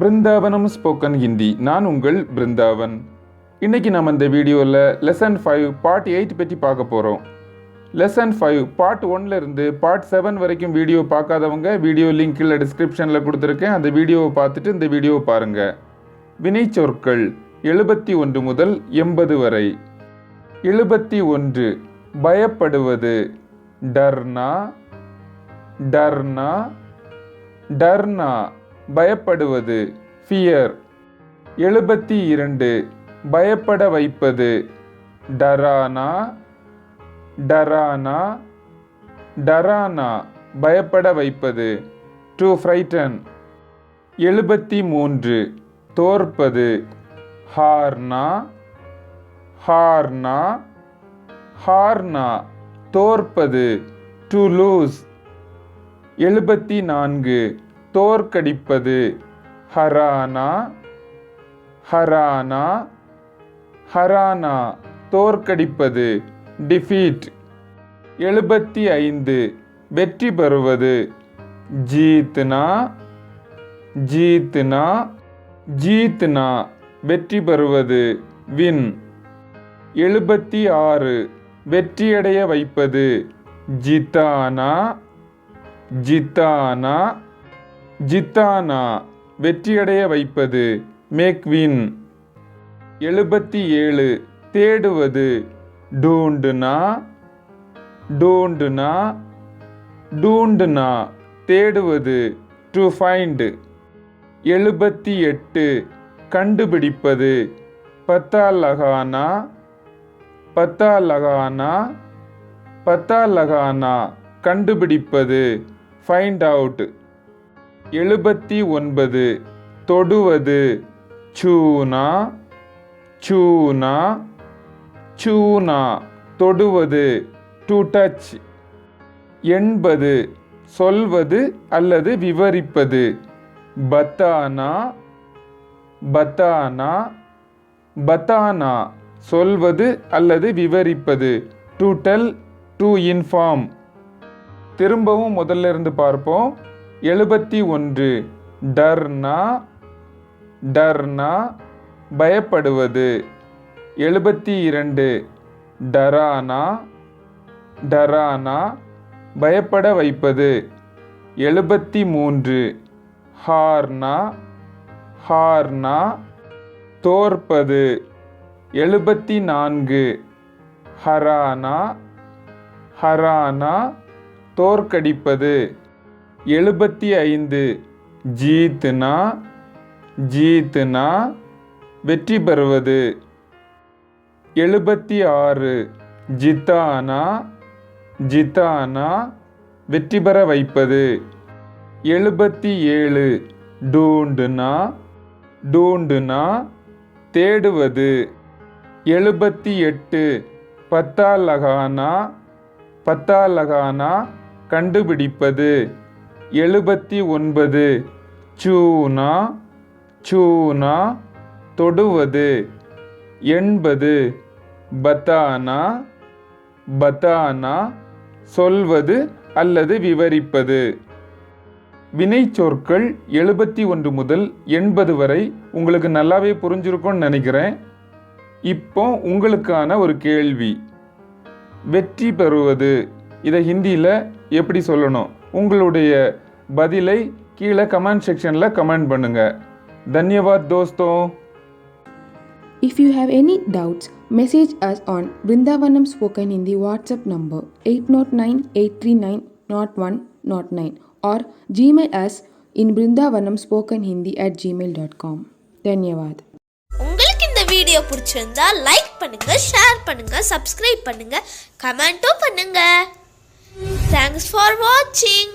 Brindavanam spoken Hindi. நான் உங்கள் பிருந்தாவன். இன்றைக்கி நம்ம இந்த வீடியோவில் லெசன் 5 பார்ட் 8 பற்றி பார்க்க போகிறோம். லெசன் 5 பார்ட் 1 இருந்து பார்ட் 7 வரைக்கும் வீடியோ பார்க்காதவங்க வீடியோ லிங்க் கீழே டிஸ்கிரிப்ஷனில் கொடுத்துருக்கேன். அந்த வீடியோவை பார்த்துட்டு இந்த வீடியோவை பாருங்கள். வினை சொற்கள் 71 முதல் 80 வரை. 71 பயப்படுவது, டர்னா டர்னா டர்னா பயப்படுவது, ஃபியர். 72 பயப்பட வைப்பது, டரானா டரானா டரானா பயப்பட வைப்பது, டு ஃப்ரைட்டன். 73 தோற்பது, ஹார்னா ஹார்னா ஹார்னா தோற்பது, டு லூஸ். 74 தோற்கடிப்பது, ஹரானா ஹரானா ஹரானா தோற்கடிப்பது, டிஃபீட். 75 வெற்றி பெறுவது, ஜீத்னா ஜீத்னா ஜீத்னா வெற்றி பெறுவது, வின். 76 வெற்றியடைய வைப்பது, ஜித்தானா ஜித்தானா ஜித்தானா வெற்றியடைய வைப்பது, மேக் வின். 77 தேடுவது, டூண்டுனா டூண்டுனா டூண்டுனா தேடுவது, டு ஃபைண்ட். 78 கண்டுபிடிப்பது, பத்தா லகானா பத்தா லகானா பத்தா லகானா கண்டுபிடிப்பது, ஃபைண்ட் அவுட். 79 தொடுவது, சூனா சூனா சூனா தொடுவது, டு டச். 80 சொல்வது அல்லது விவரிப்பது, பத்தானா பத்தானா பத்தானா சொல்வது அல்லது விவரிப்பது, டு டெல், டு இன்ஃபார்ம். திரும்பவும் முதல்ல இருந்து பார்ப்போம். 71 டர்னா டர்னா பயப்படுவது. 72 டரானா டரானா பயப்பட வைப்பது. 73 ஹார்னா ஹார்னா தோற்பது. 74 ஹரானா ஹரானா தோற்கடிப்பது. 75 ஜீத்னா ஜீத்னா வெற்றி பெறுவது. 76 ஜித்தானா ஜித்தானா வெற்றி பெற வைப்பது. 77 டூண்டுனா டூண்டுனா தேடுவது. 78 பத்தா லகானா பத்தா லகானா கண்டுபிடிப்பது. 79 சூனா சூனா தொடுவது. 80 பத்தானா பத்தானா சொல்வது அல்லது விவரிப்பது. வினை சொற்கள் 71 முதல் 80 வரை உங்களுக்கு நல்லாவே புரிஞ்சிருக்கும்னு நினைக்கிறேன். இப்போ உங்களுக்கான ஒரு கேள்வி, வெற்றி பெறுவது இதை ஹிந்தியில் எப்படி சொல்லணும்? உங்களுடைய பதிலை கீழே கமெண்ட் செக்ஷனில் கமெண்ட் பண்ணுங்கள். தன்யவாத் தோஸ்தோ. If you have any doubts, message us on Brindavanam Spoken Hindi WhatsApp number 809-839-0109 or Gmail us in brindavanamspokenhindi@gmail.com. Dhanyavad. உங்களுக்கு இந்த வீடியோ பிடிச்சிருந்தா லைக் பண்ணுங்க, ஷேர் பண்ணுங்க, சப்ஸ்கிரைப் பண்ணுங்க, கமெண்ட்டும் பண்ணுங்க. Thanks for watching.